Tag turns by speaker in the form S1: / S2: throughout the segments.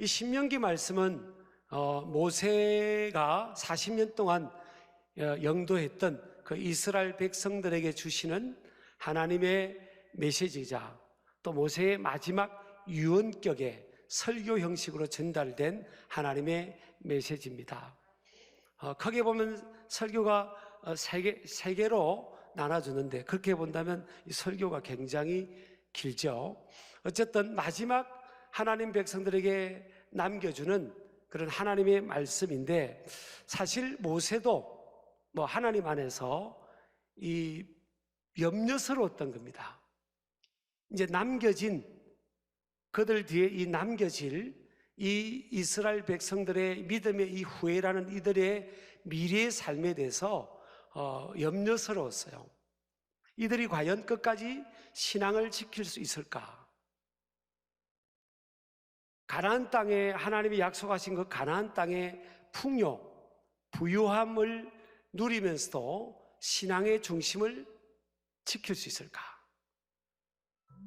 S1: 이 신명기 말씀은 모세가 40년 동안 영도했던 그 이스라엘 백성들에게 주시는 하나님의 메시지이자 또 모세의 마지막 유언격의 설교 형식으로 전달된 하나님의 메시지입니다. 크게 보면 설교가 세 개로 나눠주는데, 그렇게 본다면 이 설교가 굉장히 길죠. 어쨌든 마지막 하나님 백성들에게 남겨주는 그런 하나님의 말씀인데, 사실 모세도 하나님 안에서 이 염려스러웠던 겁니다. 이제 남겨진, 그들 뒤에 이 남겨질 이 이스라엘 백성들의 믿음의 이 후예라는 이들의 미래의 삶에 대해서 염려스러웠어요. 이들이 과연 끝까지 신앙을 지킬 수 있을까? 가나안 땅에, 하나님이 약속하신 그 가나안 땅의 풍요, 부유함을 누리면서도 신앙의 중심을 지킬 수 있을까?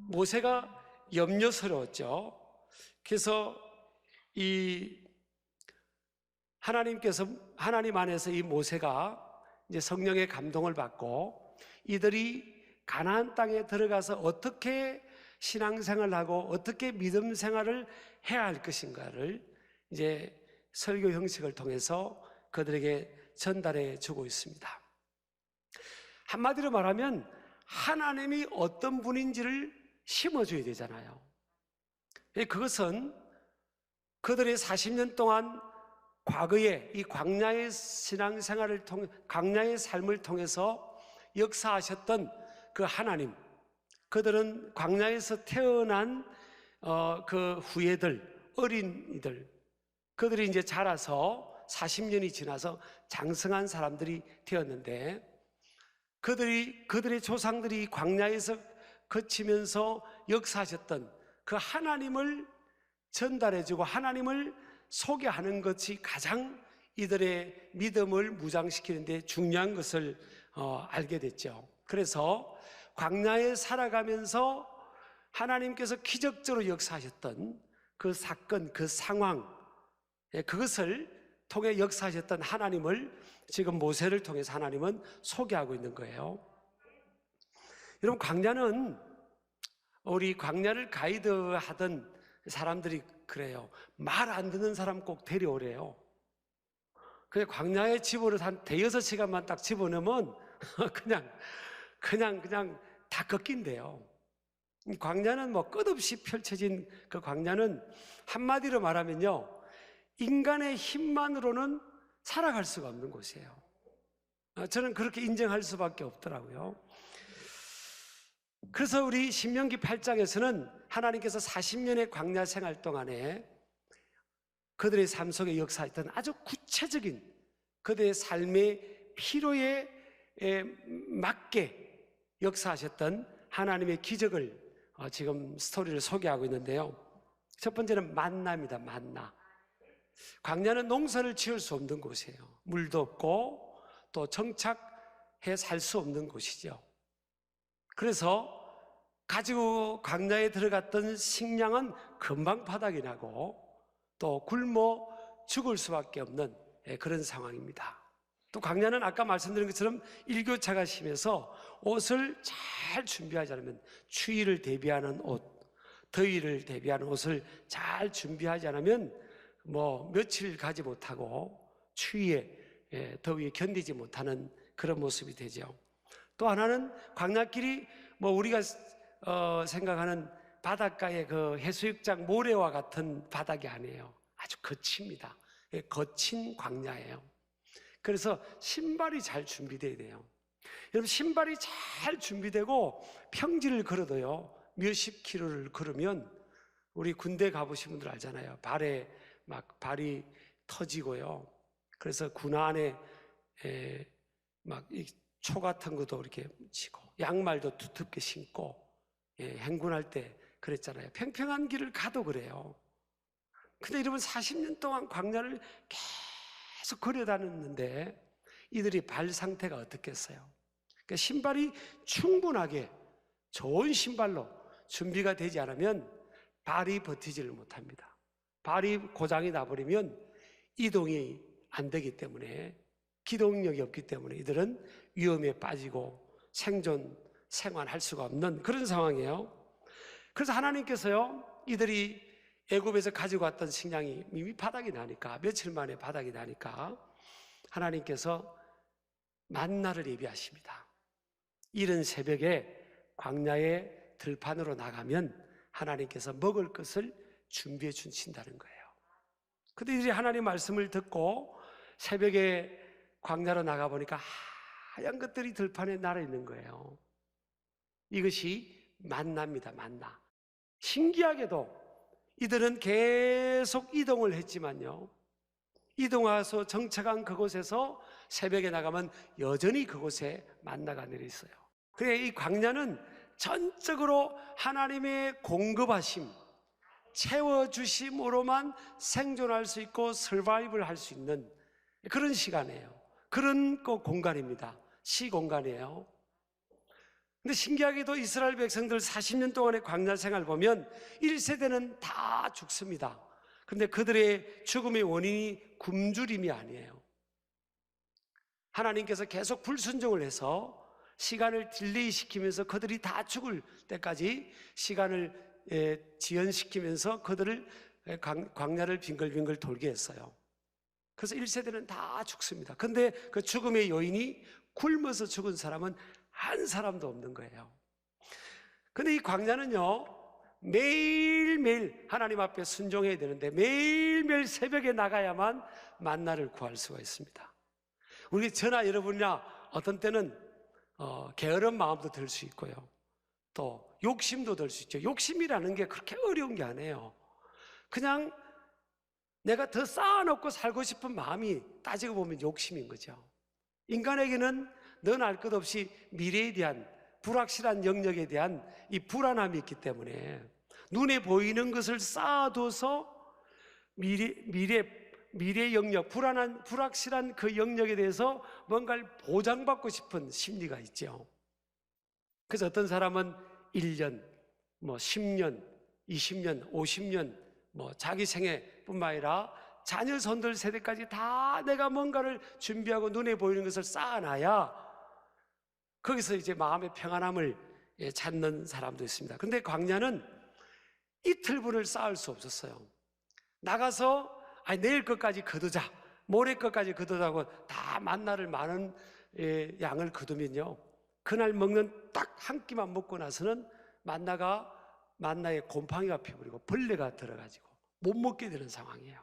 S1: 모세가 염려스러웠죠. 그래서 하나님 안에서 이 모세가 이제 성령의 감동을 받고 이들이 가나안 땅에 들어가서 어떻게 신앙생활하고 어떻게 믿음 생활을 해야 할 것인가를 이제 설교 형식을 통해서 그들에게 전달해 주고 있습니다. 한마디로 말하면 하나님이 어떤 분인지를 심어줘야 되잖아요. 그것은 그들의 40년 동안 과거에 이 광야의 신앙생활을 통해, 광야의 삶을 통해서 역사하셨던 그 하나님, 그들은 광야에서 태어난 그 후예들, 어린이들, 그들이 이제 자라서 40년이 지나서 장성한 사람들이 되었는데, 그들의 조상들이 광야에서 거치면서 역사하셨던 그 하나님을 전달해주고 하나님을 소개하는 것이 가장 이들의 믿음을 무장시키는 데 중요한 것을 알게 됐죠. 그래서 광야에 살아가면서 하나님께서 기적적으로 역사하셨던 그 사건, 그 상황, 그것을 통해 역사하셨던 하나님을 지금 모세를 통해서 하나님은 소개하고 있는 거예요. 여러분, 광야는, 우리 광야를 가이드하던 사람들이 그래요. 말 안 듣는 사람 꼭 데려오래요. 그냥 광야에 집어를 한 대여섯 시간만 딱 집어넣으면 그냥 다 꺾인대요. 광야는 끝없이 펼쳐진 그 광야는 한마디로 말하면요, 인간의 힘만으로는 살아갈 수가 없는 곳이에요. 저는 그렇게 인정할 수밖에 없더라고요. 그래서 우리 신명기 8장에서는 하나님께서 40년의 광야 생활 동안에 그들의 삶 속에 역사했던 아주 구체적인 그들의 삶의 필요에 맞게 역사하셨던 하나님의 기적을 지금 스토리를 소개하고 있는데요. 첫 번째는 만나입니다. 만나. 광야는 농사를 지을 수 없는 곳이에요. 물도 없고 또 정착해 살 수 없는 곳이죠. 그래서 가지고 광야에 들어갔던 식량은 금방 바닥이 나고 또 굶어 죽을 수밖에 없는 그런 상황입니다. 또 광야는 아까 말씀드린 것처럼 일교차가 심해서 옷을 잘 준비하지 않으면, 추위를 대비하는 옷, 더위를 대비하는 옷을 잘 준비하지 않으면 며칠 가지 못하고 추위에, 더위에 견디지 못하는 그런 모습이 되죠. 또 하나는 광야길이 우리가 생각하는 바닷가의 그 해수욕장 모래와 같은 바닥이 아니에요. 아주 거칩니다. 거친 광야예요. 그래서 신발이 잘 준비돼야 돼요. 여러분, 신발이 잘 준비되고 평지를 걸어도요, 몇십 킬로를 걸으면, 우리 군대 가보신 분들 알잖아요. 발에 발이 터지고요. 그래서 군 안에 이 초 같은 것도 이렇게 치고 양말도 두텁게 신고 행군할 때 그랬잖아요. 평평한 길을 가도 그래요. 근데 여러분, 40년 동안 광야를 계속 걸어다녔는데 이들이 발 상태가 어떻겠어요? 그러니까 신발이 충분하게 좋은 신발로 준비가 되지 않으면 발이 버티지를 못합니다. 발이 고장이 나버리면 이동이 안 되기 때문에, 기동력이 없기 때문에 이들은 위험에 빠지고 생활할 수가 없는 그런 상황이에요. 그래서 하나님께서요, 이들이 애굽에서 가지고 왔던 식량이 이미 바닥이 나니까, 며칠 만에 바닥이 나니까 하나님께서 만나를 예비하십니다. 이른 새벽에 광야의 들판으로 나가면 하나님께서 먹을 것을 준비해 주신다는 거예요. 근데 이들이 하나님 말씀을 듣고 새벽에 광야로 나가보니까 하얀 것들이 들판에 날아 있는 거예요. 이것이 만나입니다. 만나. 신기하게도 이들은 계속 이동을 했지만요, 이동해서 정착한 그곳에서 새벽에 나가면 여전히 그곳에 만나가 내려 있어요. 그래, 이 광야는 전적으로 하나님의 공급하심, 채워주심으로만 생존할 수 있고 서바이벌 할 수 있는 그런 시간이에요. 그런 공간입니다. 시공간이에요. 근데 신기하게도 이스라엘 백성들 40년 동안의 광야 생활 보면 1세대는 다 죽습니다. 근데 그들의 죽음의 원인이 굶주림이 아니에요. 하나님께서 계속 불순종을 해서 시간을 딜레이 시키면서 그들이 다 죽을 때까지 시간을 지연시키면서 그들을 광야를 빙글빙글 돌게 했어요. 그래서 1세대는 다 죽습니다. 근데 그 죽음의 요인이 굶어서 죽은 사람은 한 사람도 없는 거예요. 근데 이 광야는요, 매일매일 하나님 앞에 순종해야 되는데 매일매일 새벽에 나가야만 만나를 구할 수가 있습니다. 우리 저나 여러분이나 어떤 때는 게으른 마음도 들 수 있고요, 또 욕심도 들 수 있죠. 욕심이라는 게 그렇게 어려운 게 아니에요. 그냥 내가 더 쌓아놓고 살고 싶은 마음이 따지고 보면 욕심인 거죠. 인간에게는 너나 알 것 없이 미래에 대한 불확실한 영역에 대한 이 불안함이 있기 때문에 눈에 보이는 것을 쌓아둬서 미래 영역, 불확실한 그 영역에 대해서 뭔가를 보장받고 싶은 심리가 있죠. 그래서 어떤 사람은 1년, 10년, 20년, 50년, 자기 생애뿐만 아니라 자녀 손들 세대까지 다 내가 뭔가를 준비하고 눈에 보이는 것을 쌓아놔야 거기서 이제 마음의 평안함을 찾는 사람도 있습니다. 그런데 광야는 이틀분을 쌓을 수 없었어요. 나가서 내일 것까지 거두자, 모레 것까지 거두자고 다 만나를 많은 양을 거두면요, 그날 먹는 딱 한 끼만 먹고 나서는 만나에 곰팡이가 피어버리고 벌레가 들어가지고 못 먹게 되는 상황이에요.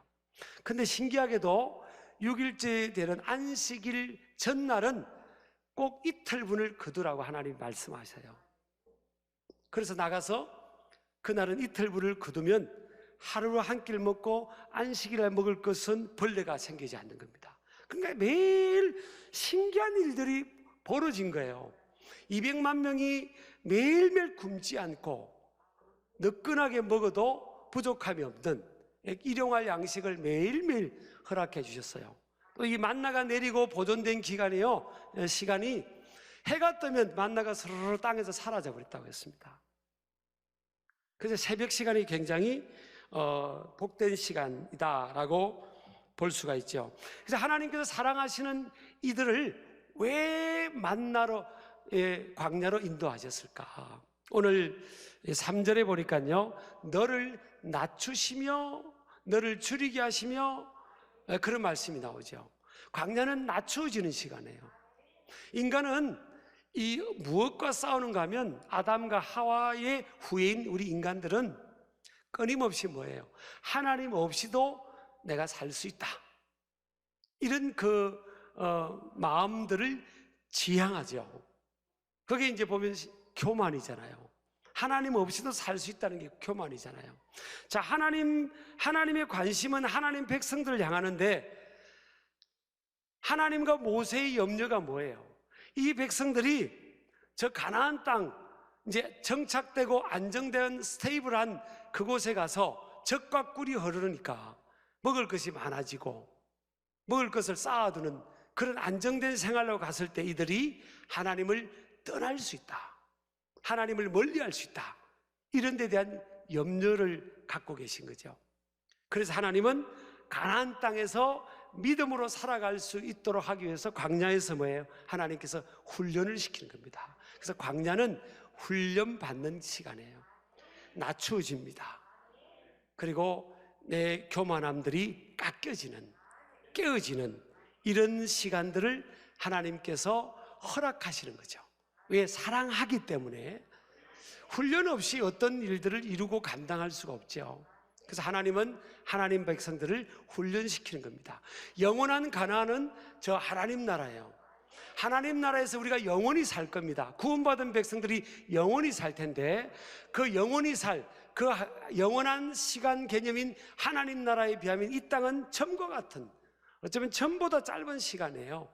S1: 근데 신기하게도 6일째 되는 안식일 전날은 꼭 이틀분을 거두라고 하나님이 말씀하셔요. 그래서 나가서 그날은 이틀분을 거두면 하루로 한 끼를 먹고 안식일에 먹을 것은 벌레가 생기지 않는 겁니다. 그러니까 매일 신기한 일들이 벌어진 거예요. 200만 명이 매일매일 굶지 않고 너끈하게 먹어도 부족함이 없는 일용할 양식을 매일매일 허락해 주셨어요. 또 이 만나가 내리고 보존된 시간이 해가 뜨면 만나가 스르르 땅에서 사라져 버렸다고 했습니다. 그래서 새벽 시간이 굉장히 복된 시간이다라고 볼 수가 있죠. 그래서 하나님께서 사랑하시는 이들을 왜 만나로 광야로 인도하셨을까? 오늘 3절에 보니까요, 너를 낮추시며 너를 줄이게 하시며, 그런 말씀이 나오죠. 광야는 낮추어지는 시간이에요. 인간은 이 무엇과 싸우는가 하면 아담과 하와의 후예인 우리 인간들은 끊임없이 뭐예요? 하나님 없이도 내가 살 수 있다, 이런 마음들을 지향하죠. 그게 이제 보면 교만이잖아요. 하나님 없이도 살 수 있다는 게 교만이잖아요. 자, 하나님의 관심은 하나님 백성들을 향하는데 하나님과 모세의 염려가 뭐예요? 이 백성들이 저 가나안 땅, 이제 정착되고 안정된 스테이블한 그곳에 가서 젖과 꿀이 흐르니까 먹을 것이 많아지고 먹을 것을 쌓아두는 그런 안정된 생활로 갔을 때 이들이 하나님을 떠날 수 있다, 하나님을 멀리할 수 있다, 이런 데 대한 염려를 갖고 계신 거죠. 그래서 하나님은 가나안 땅에서 믿음으로 살아갈 수 있도록 하기 위해서 광야에서 뭐예요? 하나님께서 훈련을 시키는 겁니다. 그래서 광야는 훈련받는 시간이에요. 낮추어집니다. 그리고 내 교만함들이 깎여지는, 깨어지는 이런 시간들을 하나님께서 허락하시는 거죠. 왜? 사랑하기 때문에. 훈련 없이 어떤 일들을 이루고 감당할 수가 없죠. 그래서 하나님은 하나님 백성들을 훈련시키는 겁니다. 영원한 가나안은 저 하나님 나라예요. 하나님 나라에서 우리가 영원히 살 겁니다. 구원받은 백성들이 영원히 살 텐데, 그 영원히 살, 그 영원한 시간 개념인 하나님 나라에 비하면 이 땅은 점과 같은, 어쩌면 점보다 짧은 시간이에요.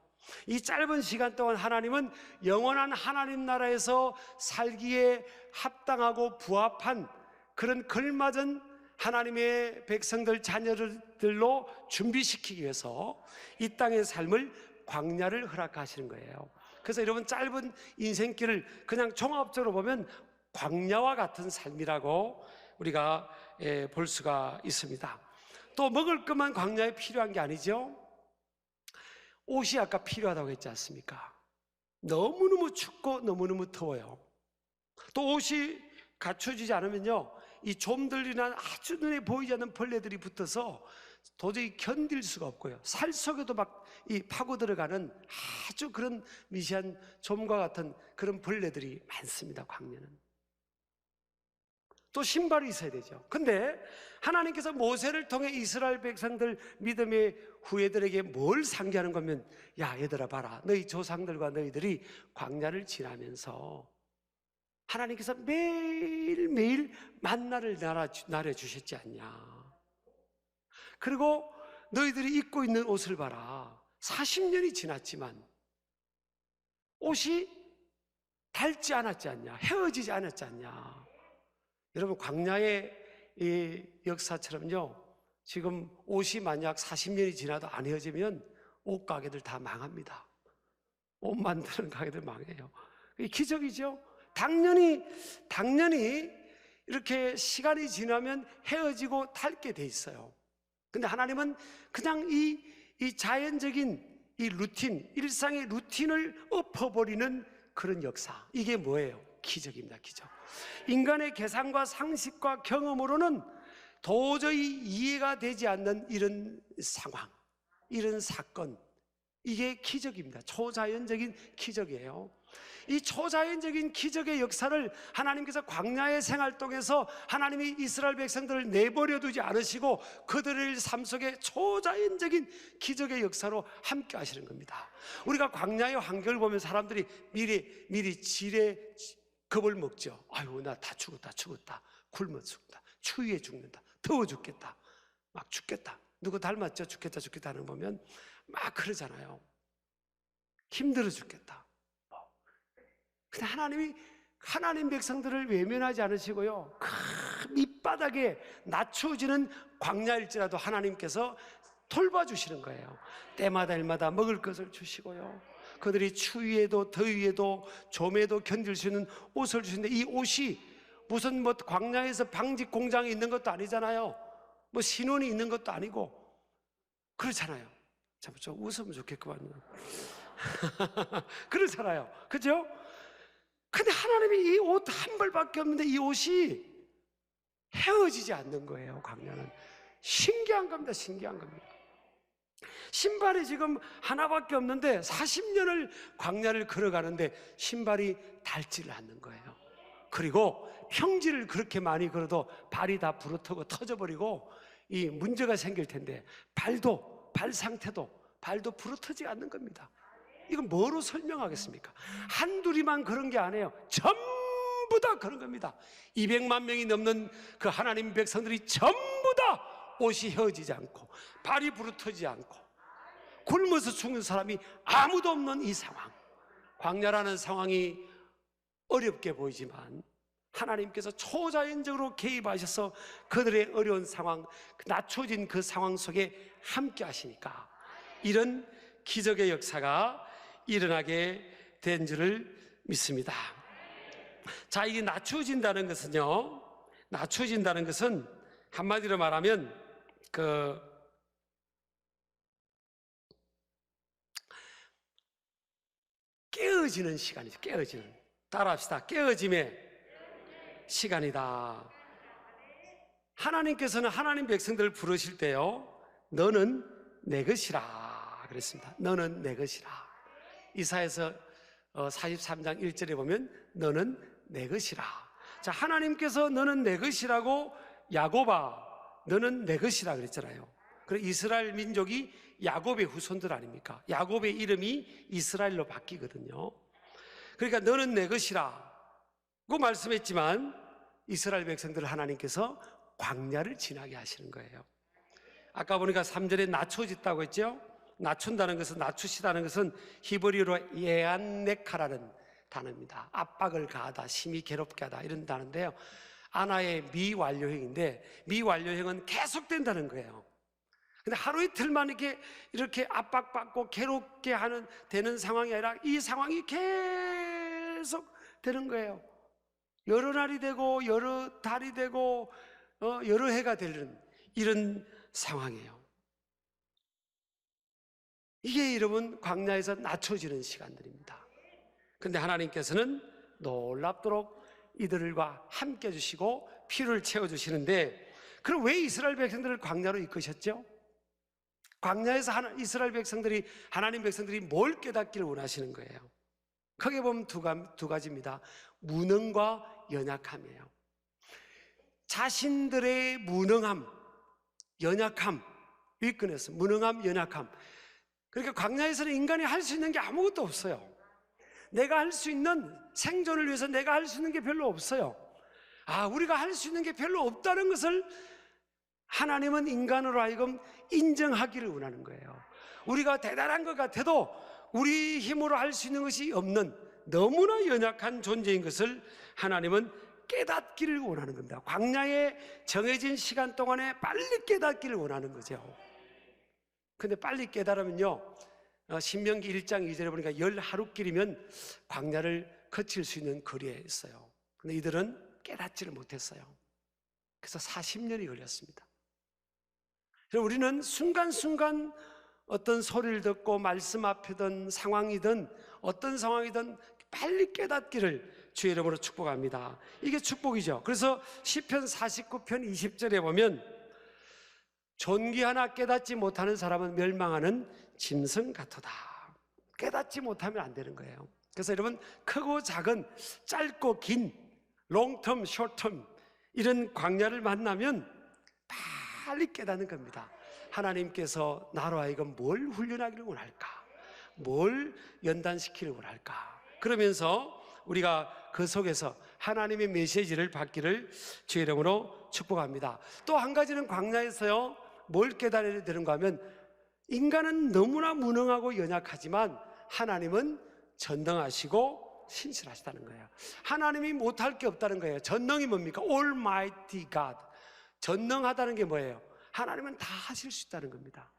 S1: 이 짧은 시간 동안 하나님은 영원한 하나님 나라에서 살기에 합당하고 부합한 그런 걸맞은 하나님의 백성들, 자녀들로 준비시키기 위해서 이 땅의 삶을 광야를 허락하시는 거예요. 그래서 여러분, 짧은 인생길을 그냥 종합적으로 보면 광야와 같은 삶이라고 우리가 볼 수가 있습니다. 또 먹을 것만 광야에 필요한 게 아니죠. 옷이 아까 필요하다고 했지 않습니까? 너무너무 춥고 너무너무 더워요. 또 옷이 갖춰지지 않으면요, 이 좀들이나 아주 눈에 보이지 않는 벌레들이 붙어서 도저히 견딜 수가 없고요. 살 속에도 막 이 파고 들어가는 아주 그런 미세한 좀과 같은 그런 벌레들이 많습니다, 광야는. 또 신발이 있어야 되죠. 근데 하나님께서 모세를 통해 이스라엘 백성들, 믿음의 후예들에게 뭘 상기하는 거면, 야, 얘들아 봐라, 너희 조상들과 너희들이 광야를 지나면서 하나님께서 매일매일 만나를 나눠주셨지 않냐. 그리고 너희들이 입고 있는 옷을 봐라. 40년이 지났지만 옷이 닳지 않았지 않냐, 헤어지지 않았지 않냐. 여러분, 광야의 이 역사처럼요, 지금 옷이 만약 40년이 지나도 안 헤어지면 옷 가게들 다 망합니다. 옷 만드는 가게들 망해요. 이게 기적이죠. 당연히 이렇게 시간이 지나면 헤어지고 닳게 돼 있어요. 근데 하나님은 그냥 이 자연적인 이 루틴, 일상의 루틴을 엎어버리는 그런 역사. 이게 뭐예요? 기적입니다, 기적. 인간의 계산과 상식과 경험으로는 도저히 이해가 되지 않는 이런 상황, 이런 사건, 이게 기적입니다. 초자연적인 기적이에요. 이 초자연적인 기적의 역사를 하나님께서 광야의 생활 동에서 하나님이 이스라엘 백성들을 내버려 두지 않으시고 그들의 삶 속에 초자연적인 기적의 역사로 함께 하시는 겁니다. 우리가 광야의 환경을 보면 사람들이 미리 지레 겁을 먹죠. 아유, 나 다 죽었다. 굶어 죽는다. 추위에 죽는다. 더워 죽겠다. 막 죽겠다. 누구 닮았죠? 죽겠다 하는 거 보면 막 그러잖아요. 힘들어 죽겠다. 근데 하나님이 하나님 백성들을 외면하지 않으시고요, 큰 밑바닥에 낮추어지는 광야일지라도 하나님께서 돌봐주시는 거예요. 때마다 일마다 먹을 것을 주시고요, 그들이 추위에도 더위에도 좀에도 견딜 수 있는 옷을 주시는데, 이 옷이 무슨 뭐 광야에서 방직 공장이 있는 것도 아니잖아요. 뭐 신혼이 있는 것도 아니고 그렇잖아요. 참, 좀 웃으면 좋겠구만요. 그렇잖아요, 그죠? 근데 하나님이 이 옷 한 벌밖에 없는데 이 옷이 헤어지지 않는 거예요. 광야는 신기한 겁니다. 신기한 겁니다. 신발이 지금 하나밖에 없는데 40년을 광야를 걸어가는데 신발이 닳지를 않는 거예요. 그리고 평지를 그렇게 많이 걸어도 발이 다 부러뜨고 터져버리고 이 문제가 생길 텐데 발 상태도 발도 부러뜨지 않는 겁니다. 이건 뭐로 설명하겠습니까? 한둘이만 그런 게 아니에요. 전부 다 그런 겁니다. 200만 명이 넘는 그 하나님 백성들이 전부 다 옷이 헤어지지 않고 발이 부러뜨지 않고 굶어서 죽는 사람이 아무도 없는 이 상황, 광야라는 상황이 어렵게 보이지만 하나님께서 초자연적으로 개입하셔서 그들의 어려운 상황, 낮춰진 그 상황 속에 함께 하시니까 이런 기적의 역사가 일어나게 된 줄을 믿습니다. 자, 이게 낮추어진다는 것은 한마디로 말하면 그 깨어지는 시간이죠. 깨어지는. 따라합시다. 깨어짐의 시간이다. 하나님께서는 하나님 백성들을 부르실 때요, 너는 내 것이라 그랬습니다. 너는 내 것이라. 이사야서 43장 1절에 보면 너는 내 것이라. 자, 하나님께서 너는 내 것이라고, 야곱아 너는 내 것이라 그랬잖아요. 그리고 이스라엘 민족이 야곱의 후손들 아닙니까? 야곱의 이름이 이스라엘로 바뀌거든요. 그러니까 너는 내 것이라고 말씀했지만 이스라엘 백성들을 하나님께서 광야를 지나게 하시는 거예요. 아까 보니까 3절에 낮춰졌다고 했죠. 낮춘다는 것은, 낮추시다는 것은 히브리어로 예안네카라는 단어입니다. 압박을 가하다, 심히 괴롭게 하다, 이런 단어인데요, 아나의 미완료형인데, 미완료형은 계속된다는 거예요. 근데 하루 이틀만 이렇게 압박받고 괴롭게 되는 상황이 아니라 이 상황이 계속 되는 거예요. 여러 날이 되고 여러 달이 되고 여러 해가 되는 이런 상황이에요. 이게 여러분 광야에서 낮춰지는 시간들입니다. 근데 하나님께서는 놀랍도록 이들과 함께 해주시고 피를 채워주시는데, 그럼 왜 이스라엘 백성들을 광야로 이끄셨죠? 광야에서 이스라엘 백성들이, 하나님 백성들이 뭘 깨닫기를 원하시는 거예요? 크게 보면 두 가지입니다. 무능과 연약함이에요. 자신들의 무능함, 연약함, 위크네스, 무능함, 연약함. 그러니까 광야에서는 인간이 할 수 있는 게 아무것도 없어요. 내가 할 수 있는, 생존을 위해서 내가 할 수 있는 게 별로 없어요. 우리가 할 수 있는 게 별로 없다는 것을 하나님은 인간으로 하여금 인정하기를 원하는 거예요. 우리가 대단한 것 같아도 우리 힘으로 할 수 있는 것이 없는 너무나 연약한 존재인 것을 하나님은 깨닫기를 원하는 겁니다. 광야에 정해진 시간 동안에 빨리 깨닫기를 원하는 거죠. 근데 빨리 깨달으면요, 신명기 1장 2절에 보니까 10하루길이면 광야를 거칠 수 있는 거리에 있어요. 근데 이들은 깨닫지를 못했어요. 그래서 40년이 걸렸습니다. 우리는 순간순간 어떤 소리를 듣고 말씀 앞이든 상황이든 어떤 상황이든 빨리 깨닫기를 주의 이름으로 축복합니다. 이게 축복이죠. 그래서 시편 49편 20절에 보면 존귀 하나 깨닫지 못하는 사람은 멸망하는 짐승 같도다. 깨닫지 못하면 안 되는 거예요. 그래서 여러분, 크고 작은, 짧고 긴, 롱텀, 숏텀 이런 광야를 만나면 빨리 깨닫는 겁니다. 하나님께서 나로 하여금 뭘 훈련하기를 원할까? 뭘 연단시키기를 원할까? 그러면서 우리가 그 속에서 하나님의 메시지를 받기를 주의 이름으로 축복합니다. 또 한 가지는 광야에서요, 뭘 깨달아야 되는가 하면, 인간은 너무나 무능하고 연약하지만 하나님은 전능하시고 신실하시다는 거예요. 하나님이 못할 게 없다는 거예요. 전능이 뭡니까? Almighty God. 전능하다는 게 뭐예요? 하나님은 다 하실 수 있다는 겁니다.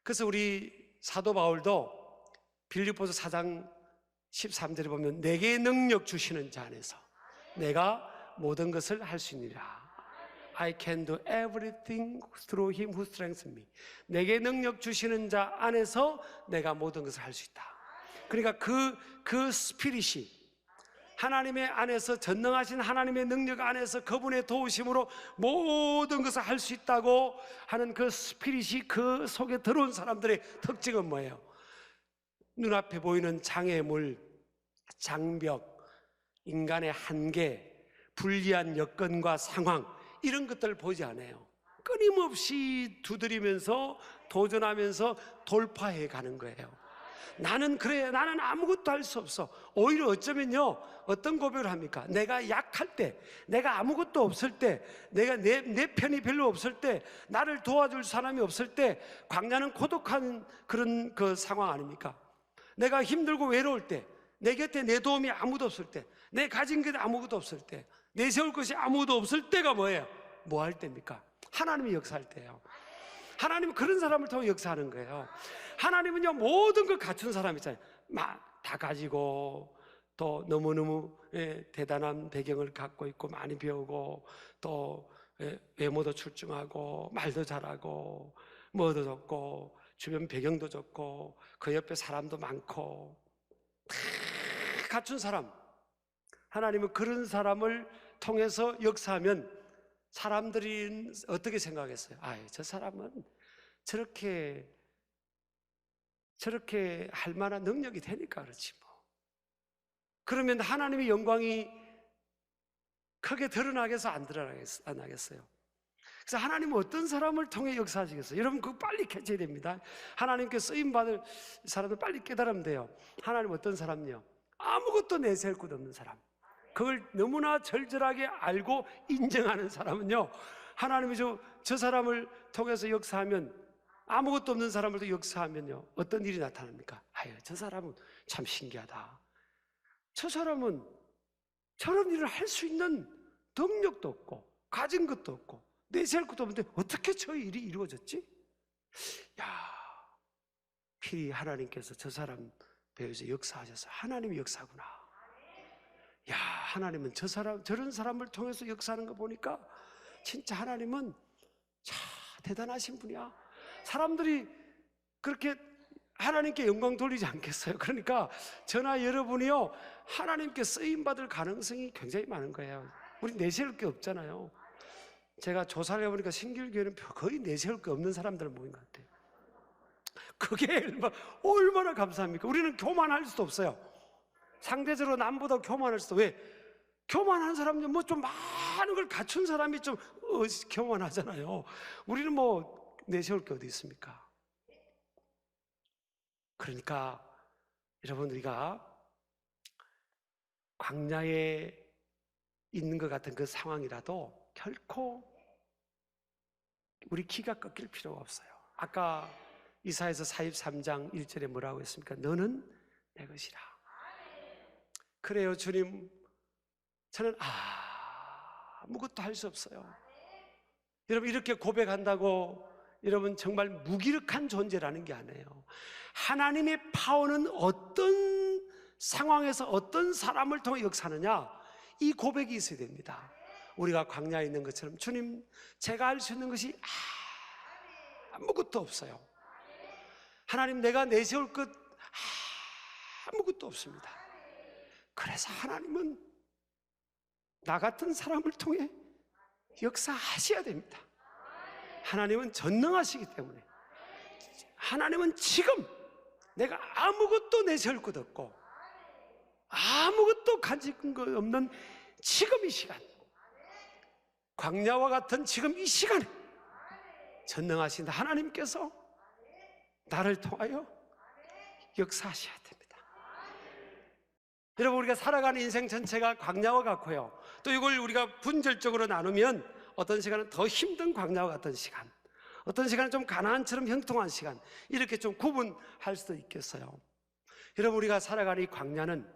S1: 그래서 우리 사도 바울도 빌립보서 4장 13절에 보면 내게 능력 주시는 자 안에서 내가 모든 것을 할 수 있느니라. I can do everything through him who strengthens me. 내게 능력 주시는 자 안에서 내가 모든 것을 할 수 있다. 그러니까 그 스피릿이, 하나님의 안에서, 전능하신 하나님의 능력 안에서 그분의 도우심으로 모든 것을 할 수 있다고 하는 그 스피릿이 그 속에 들어온 사람들의 특징은 뭐예요? 눈앞에 보이는 장애물, 장벽, 인간의 한계, 불리한 여건과 상황, 이런 것들을 보지 않아요. 끊임없이 두드리면서 도전하면서 돌파해 가는 거예요. 나는 아무것도 할 수 없어. 오히려 어쩌면요, 어떤 고백을 합니까? 내가 약할 때, 내가 아무것도 없을 때, 내가 내 편이 별로 없을 때, 나를 도와줄 사람이 없을 때, 광야는 고독한 그런 그 상황 아닙니까? 내가 힘들고 외로울 때, 내 곁에 내 도움이 아무도 없을 때, 내 가진 게 아무것도 없을 때, 내세울 것이 아무도 없을 때가 뭐예요? 뭐 할 때입니까? 하나님이 역사할 때예요. 하나님은 그런 사람을 통해 역사하는 거예요. 하나님은요, 모든 걸 갖춘 사람 있잖아요. 다 가지고, 또 너무너무 대단한 배경을 갖고 있고, 많이 배우고, 또 외모도 출중하고 말도 잘하고 뭐도 좋고 주변 배경도 좋고 그 옆에 사람도 많고 다 갖춘 사람, 하나님은 그런 사람을 통해서 역사하면 사람들이 어떻게 생각했어요? 저 사람은 저렇게 할 만한 능력이 되니까 그렇지 뭐. 그러면 하나님의 영광이 크게 드러나겠어, 안 드러나겠어요? 그래서 하나님은 어떤 사람을 통해 역사하시겠어요? 여러분 그거 빨리 캐쳐야 됩니다. 하나님께 쓰임받을 사람들 빨리 깨달으면 돼요. 하나님 어떤 사람요? 아무것도 내세울 것 없는 사람, 그걸 너무나 절절하게 알고 인정하는 사람은요, 하나님이 저 사람을 통해서 역사하면, 아무것도 없는 사람을 역사하면요 어떤 일이 나타납니까? 저 사람은 참 신기하다. 저 사람은 저런 일을 할 수 있는 능력도 없고 가진 것도 없고 내세울 것도 없는데 어떻게 저 일이 이루어졌지? 필히 하나님께서 저 사람 배에서 역사하셔서 하나님이 역사구나. 하나님은 저런 사람을 통해서 역사하는 거 보니까 진짜 하나님은 참 대단하신 분이야. 사람들이 그렇게 하나님께 영광 돌리지 않겠어요? 그러니까 저나 여러분이요 하나님께 쓰임받을 가능성이 굉장히 많은 거예요. 우리 내세울 게 없잖아요. 제가 조사를 해보니까 신길교회는 거의 내세울 게 없는 사람들 모인 것 같아요. 그게 얼마나 감사합니까? 우리는 교만할 수도 없어요. 상대적으로 남보다 교만할 수도. 왜? 교만한 사람들 뭐 좀 많은 걸 갖춘 사람이 좀 교만하잖아요. 우리는 뭐 내세울 게 어디 있습니까? 그러니까 여러분, 우리가 광야에 있는 것 같은 그 상황이라도 결코 우리 기가 꺾일 필요가 없어요. 아까 이사야서 43장 1절에 뭐라고 했습니까? 너는 내 것이라. 그래요, 주님, 저는 아무것도 할 수 없어요. 여러분, 이렇게 고백한다고 여러분 정말 무기력한 존재라는 게 아니에요. 하나님의 파워는 어떤 상황에서 어떤 사람을 통해 역사하느냐, 이 고백이 있어야 됩니다. 우리가 광야에 있는 것처럼, 주님, 제가 할 수 있는 것이 아무것도 없어요. 하나님, 내가 내세울 것 아무것도 없습니다. 그래서 하나님은 나 같은 사람을 통해 역사하셔야 됩니다. 하나님은 전능하시기 때문에, 하나님은 지금 내가 아무것도 내세울 것 없고 아무것도 가진 것 없는 지금 이 시간, 광야와 같은 지금 이 시간에 전능하신 하나님께서 나를 통하여 역사하셔야 됩니다. 여러분, 우리가 살아가는 인생 전체가 광야와 같고요, 또 이걸 우리가 분절적으로 나누면 어떤 시간은 더 힘든 광야와 같은 시간, 어떤 시간은 좀 가나안처럼 형통한 시간, 이렇게 좀 구분할 수도 있겠어요. 여러분, 우리가 살아가는 이 광야는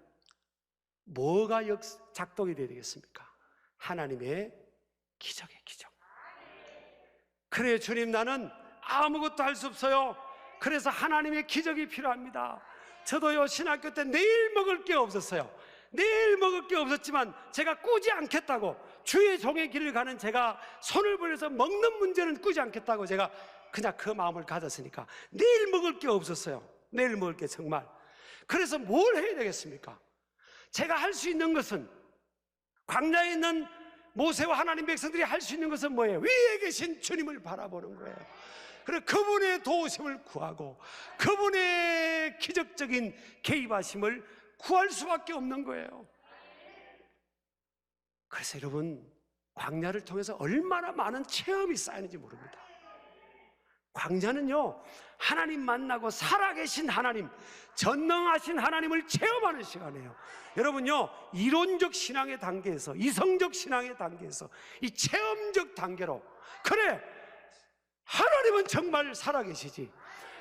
S1: 뭐가 작동이 되어야 되겠습니까? 하나님의 기적의 기적. 그래요, 주님, 나는 아무것도 할 수 없어요. 그래서 하나님의 기적이 필요합니다. 저도요, 신학교 때 내일 먹을 게 없었어요. 내일 먹을 게 없었지만 제가 꾸지 않겠다고, 주의 종의 길을 가는 제가 손을 벌려서 먹는 문제는 꾸지 않겠다고 제가 그냥 그 마음을 가졌으니까 내일 먹을 게 없었어요. 내일 먹을 게 정말. 그래서 뭘 해야 되겠습니까? 제가 할 수 있는 것은, 광야에 있는 모세와 하나님 백성들이 할 수 있는 것은 뭐예요? 위에 계신 주님을 바라보는 거예요. 그래서 그분의 도우심을 구하고 그분의 기적적인 개입하심을 구할 수밖에 없는 거예요. 그래서 여러분, 광야를 통해서 얼마나 많은 체험이 쌓이는지 모릅니다. 광야는요, 하나님 만나고 살아계신 하나님, 전능하신 하나님을 체험하는 시간이에요. 여러분요, 이론적 신앙의 단계에서, 이성적 신앙의 단계에서 이 체험적 단계로, 그래, 하나님은 정말 살아계시지,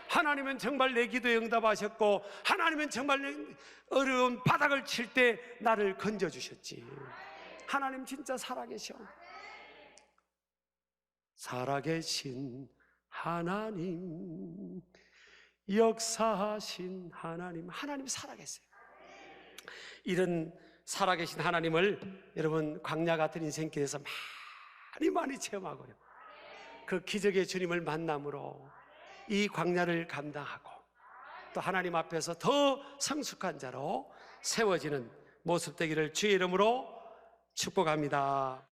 S1: 하나님은 정말 내 기도에 응답하셨고, 하나님은 정말 어려운 바닥을 칠 때 나를 건져주셨지. 하나님 진짜 살아계셔. 살아계신 하나님, 역사하신 하나님, 하나님 살아계세요. 이런 살아계신 하나님을 여러분, 광야 같은 인생길에서 많이 많이 체험하고요. 그 기적의 주님을 만남으로 이 광야를 감당하고 또 하나님 앞에서 더 성숙한 자로 세워지는 모습 되기를 주의 이름으로 축복합니다.